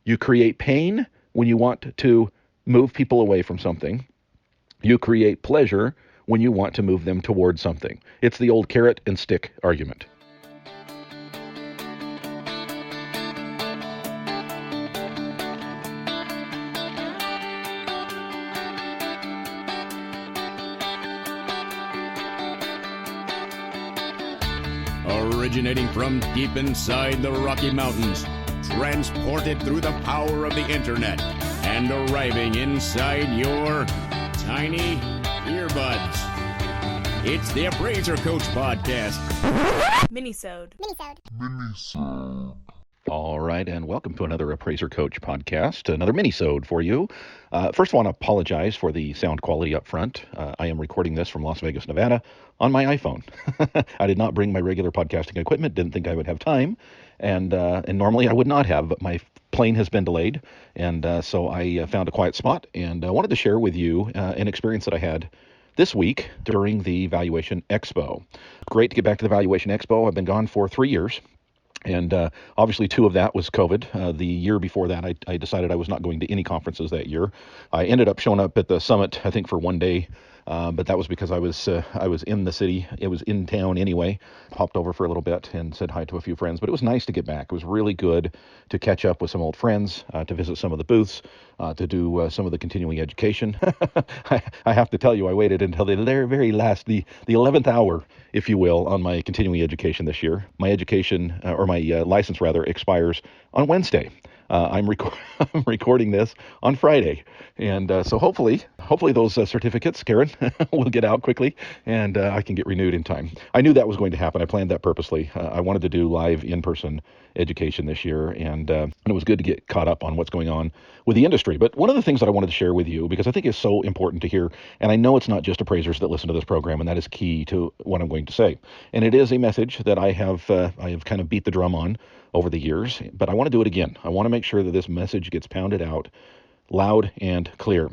You create pain when you want to move people away from something. You create pleasure when you want to move them towards something. It's the old carrot and stick argument. Originating from deep inside the Rocky Mountains, transported through the power of the internet, and arriving inside your tiny earbuds. It's the Appraiser Coach Podcast. Minisode. All right, and welcome to another Appraiser Coach Podcast, another minisode for you. First, I want to apologize for the sound quality up front. I am recording this from Las Vegas, Nevada on my iPhone. I did not bring my regular podcasting equipment, didn't think I would have time, and normally I would not have, but my plane has been delayed, and so I found a quiet spot, and I wanted to share with you an experience that I had this week during the Valuation Expo. Great to get back to the Valuation Expo. I've been gone for 3 years. And obviously 2 of that was COVID. The year before that, I decided I was not going to any conferences that year. I ended up showing up at the summit, I think, for 1 day. But that was because I was in the city. It was in town anyway. Hopped over for a little bit and said hi to a few friends. But it was nice to get back. It was really good to catch up with some old friends, to visit some of the booths, to do some of the continuing education. I have to tell you, I waited until the very last, the 11th hour, if you will, on my continuing education this year. My education, or my license rather, expires on Wednesday. I'm recording this on Friday, and so hopefully those certificates, Karen, will get out quickly, and I can get renewed in time. I knew that was going to happen. I planned that purposely. I wanted to do live in-person education this year, and it was good to get caught up on what's going on with the industry. But one of the things that I wanted to share with you, because I think is so important to hear, and I know it's not just appraisers that listen to this program, and that is key to what I'm going to say. And it is a message that I have kind of beat the drum on over the years, but I want to do it again. I want to make sure that this message gets pounded out loud and clear.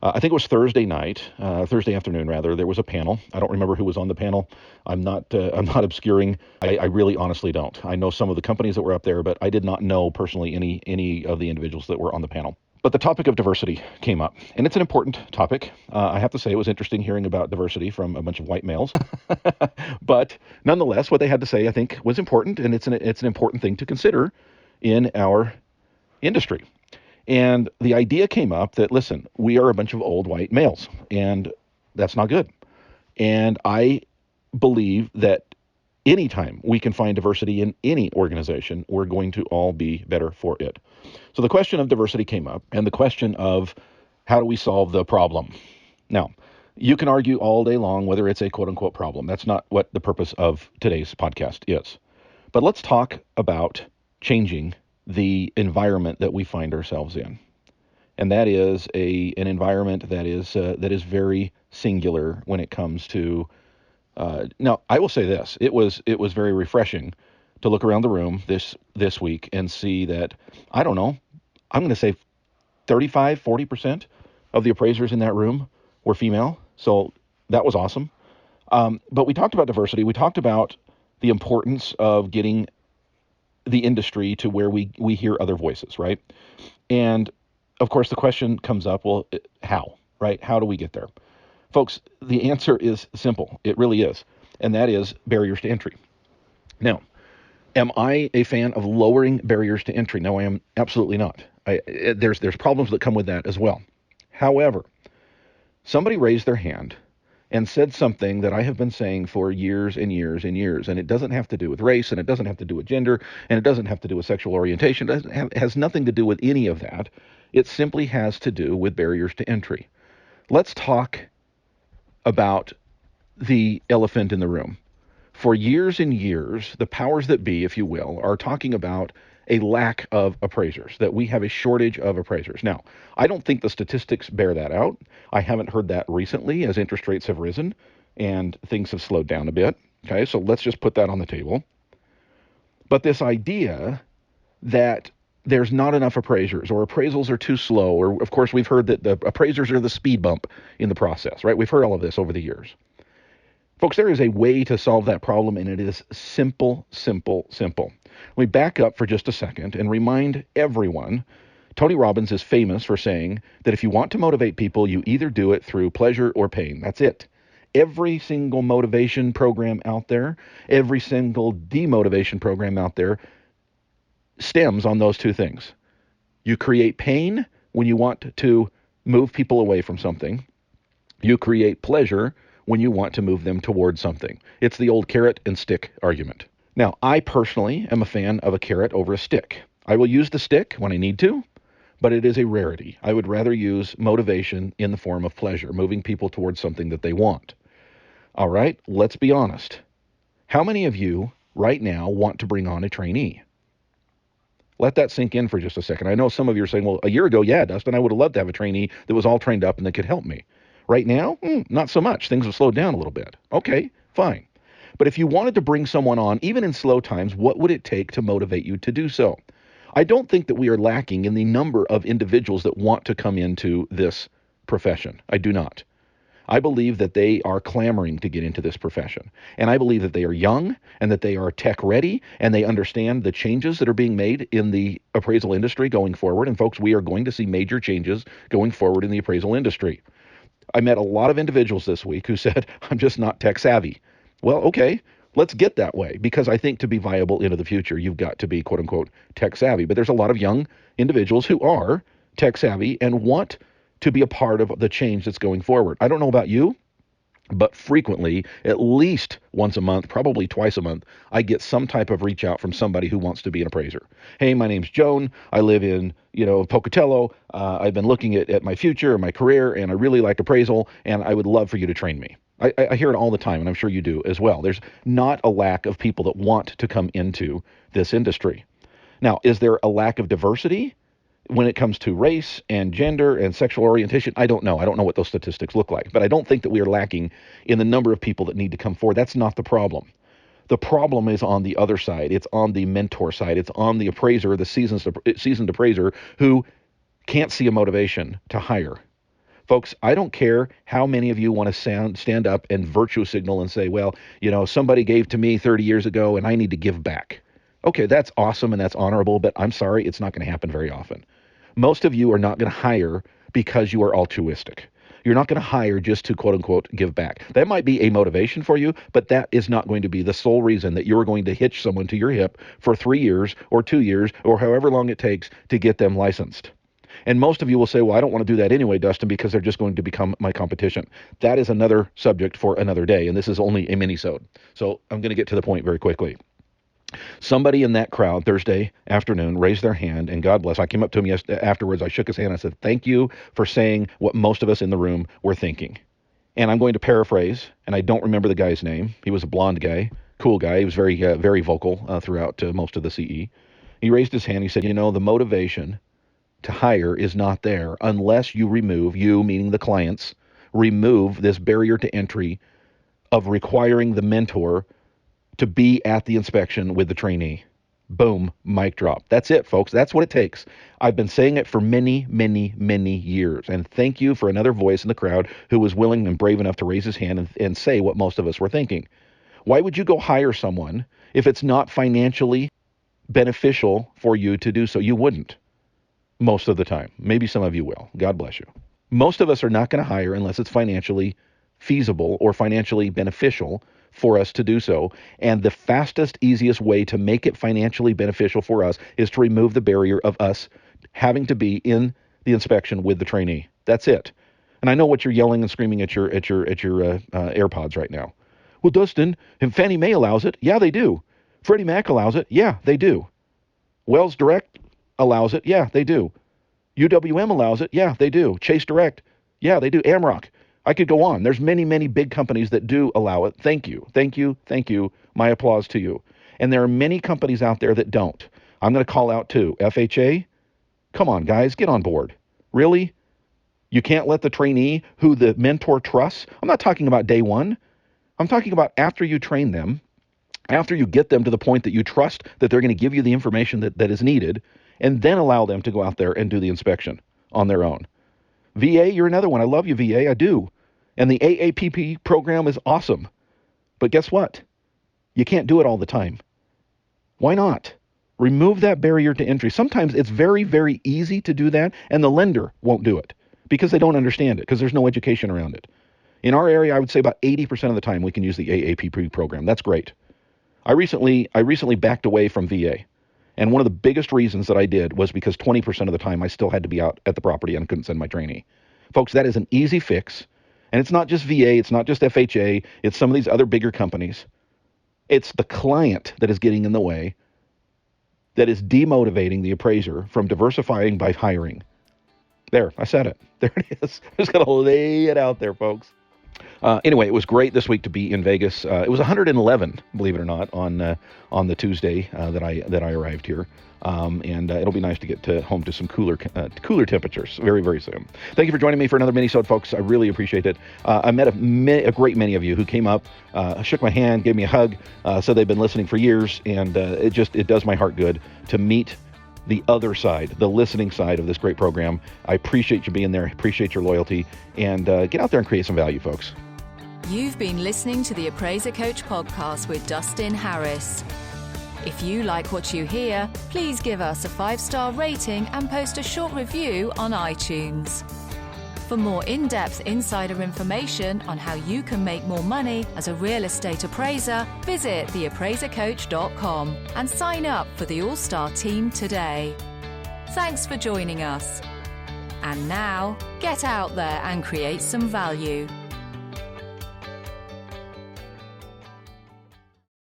I think it was Thursday afternoon rather. There was a panel. I don't remember who was on the panel. I'm not obscuring. I really honestly don't. I know some of the companies that were up there, but I did not know personally any of the individuals that were on the panel. But the topic of diversity came up, and it's an important topic. I have to say it was interesting hearing about diversity from a bunch of white males. But nonetheless, what they had to say, I think, was important, and it's an important thing to consider in our industry. And the idea came up that, listen, we are a bunch of old white males, and that's not good. And I believe that anytime we can find diversity in any organization, we're going to all be better for it. So the question of diversity came up, and the question of how do we solve the problem? Now, you can argue all day long whether it's a quote-unquote problem. That's not what the purpose of today's podcast is. But let's talk about changing the environment that we find ourselves in. And that is an environment that is very singular when it comes to now, I will say this. It was very refreshing to look around the room this week and see that, I don't know, I'm going to say 35-40% of the appraisers in that room were female. So that was awesome. But we talked about diversity. We talked about the importance of getting the industry to where we hear other voices, right? And of course, the question comes up, well, how, right? How do we get there? Folks, the answer is simple. It really is. And that is barriers to entry. Now, am I a fan of lowering barriers to entry? No, I am absolutely not. There's problems that come with that as well. However, somebody raised their hand and said something that I have been saying for years and years and years, and it doesn't have to do with race, and it doesn't have to do with gender, and it doesn't have to do with sexual orientation. It has nothing to do with any of that. It simply has to do with barriers to entry. Let's talk about the elephant in the room. For years and years, the powers that be, if you will, are talking about a lack of appraisers, that we have a shortage of appraisers. Now, I don't think the statistics bear that out. I haven't heard that recently as interest rates have risen and things have slowed down a bit. Okay, so let's just put that on the table. But this idea that there's not enough appraisers or appraisals are too slow, or of course we've heard that the appraisers are the speed bump in the process, right? We've heard all of this over the years. Folks, there is a way to solve that problem, and it is simple, simple, simple. Let me back up for just a second and remind everyone Tony Robbins is famous for saying that if you want to motivate people, you either do it through pleasure or pain. That's it. Every single motivation program out there, every single demotivation program out there stems on those two things. You create pain when you want to move people away from something. You create pleasure when you want to move them towards something. It's the old carrot and stick argument. Now, I personally am a fan of a carrot over a stick. I will use the stick when I need to, but it is a rarity. I would rather use motivation in the form of pleasure, moving people towards something that they want. All right, let's be honest. How many of you right now want to bring on a trainee? Let that sink in for just a second. I know some of you are saying, well, a year ago, yeah, Dustin, I would have loved to have a trainee that was all trained up and that could help me. Right now, not so much. Things have slowed down a little bit. Okay, fine. But if you wanted to bring someone on, even in slow times, what would it take to motivate you to do so? I don't think that we are lacking in the number of individuals that want to come into this profession. I do not. I believe that they are clamoring to get into this profession. And I believe that they are young and that they are tech ready and they understand the changes that are being made in the appraisal industry going forward. And folks, we are going to see major changes going forward in the appraisal industry. I met a lot of individuals this week who said, I'm just not tech savvy. Well, okay, let's get that way, because I think to be viable into the future, you've got to be, quote unquote, tech savvy. But there's a lot of young individuals who are tech savvy and want to be a part of the change that's going forward. I don't know about you, but frequently, at least once a month, probably twice a month, I get some type of reach out from somebody who wants to be an appraiser. Hey, my name's Joan. I live in, Pocatello. I've been looking at my future and my career, and I really like appraisal, and I would love for you to train me. I hear it all the time, and I'm sure you do as well. There's not a lack of people that want to come into this industry. Now, is there a lack of diversity when it comes to race and gender and sexual orientation? I don't know. I don't know what those statistics look like, but I don't think that we are lacking in the number of people that need to come forward. That's not the problem. The problem is on the other side. It's on the mentor side. It's on the appraiser, the seasoned appraiser who can't see a motivation to hire. Folks, I don't care how many of you want to stand up and virtue signal and say, well, somebody gave to me 30 years ago and I need to give back. Okay, that's awesome and that's honorable, but I'm sorry, it's not going to happen very often. Most of you are not going to hire because you are altruistic. You're not going to hire just to, quote unquote, give back. That might be a motivation for you, but that is not going to be the sole reason that you're going to hitch someone to your hip for 3 years or 2 years or however long it takes to get them licensed. And most of you will say, well, I don't want to do that anyway, Dustin, because they're just going to become my competition. That is another subject for another day, and this is only a mini-sode. So I'm going to get to the point very quickly. Somebody in that crowd Thursday afternoon raised their hand, and God bless, I came up to him afterwards. I shook his hand. I said, thank you for saying what most of us in the room were thinking. And I'm going to paraphrase, and I don't remember the guy's name. He was a blonde guy, cool guy. He was very vocal throughout most of the CE. He raised his hand. He said, the motivation to hire is not there unless you remove, you meaning the clients, remove this barrier to entry of requiring the mentor to be at the inspection with the trainee. Boom, mic drop. That's it, folks. That's what it takes. I've been saying it for many, many, many years. And thank you for another voice in the crowd who was willing and brave enough to raise his hand and say what most of us were thinking. Why would you go hire someone if it's not financially beneficial for you to do so? You wouldn't. Most of the time. Maybe some of you will. God bless you. Most of us are not going to hire unless it's financially feasible or financially beneficial for us to do so. And the fastest, easiest way to make it financially beneficial for us is to remove the barrier of us having to be in the inspection with the trainee. That's it. And I know what you're yelling and screaming at your AirPods right now. Well, Dustin, and Fannie Mae allows it. Yeah, they do. Freddie Mac allows it. Yeah, they do. Wells Direct allows it. Yeah, they do. UWM allows it. Yeah, they do. Chase Direct. Yeah, they do. Amrock. I could go on. There's many, many big companies that do allow it. Thank you. Thank you. Thank you. My applause to you. And there are many companies out there that don't. I'm going to call out too. FHA. Come on, guys. Get on board. Really? You can't let the trainee who the mentor trusts. I'm not talking about day one. I'm talking about after you train them, after you get them to the point that you trust that they're going to give you the information that is needed, and then allow them to go out there and do the inspection on their own. VA, you're another one. I love you, VA. I do. And the AAPP program is awesome. But guess what? You can't do it all the time. Why not? Remove that barrier to entry. Sometimes it's very, very easy to do that, and the lender won't do it because they don't understand it, because there's no education around it. In our area, I would say about 80% of the time we can use the AAPP program. That's great. I recently backed away from VA. And one of the biggest reasons that I did was because 20% of the time I still had to be out at the property and couldn't send my trainee. Folks, that is an easy fix. And it's not just VA, it's not just FHA, it's some of these other bigger companies. It's the client that is getting in the way, that is demotivating the appraiser from diversifying by hiring. There, I said it. There it is. I'm just going to lay it out there, folks. Anyway, it was great this week to be in Vegas. It was 111, believe it or not, on the Tuesday that I arrived here. And it'll be nice to get home to some cooler temperatures very, very soon. Thank you for joining me for another mini-sode, folks. I really appreciate it. I met a great many of you who came up, shook my hand, gave me a hug, said they've been listening for years, and it does my heart good to meet the other side, the listening side of this great program. I appreciate you being there, appreciate your loyalty, and get out there and create some value, folks. You've been listening to the Appraiser Coach podcast with Dustin Harris. If you like what you hear, please give us a 5-star rating and post a short review on iTunes. For more in-depth insider information on how you can make more money as a real estate appraiser, visit theappraisercoach.com and sign up for the All-Star team today. Thanks for joining us. And now, get out there and create some value.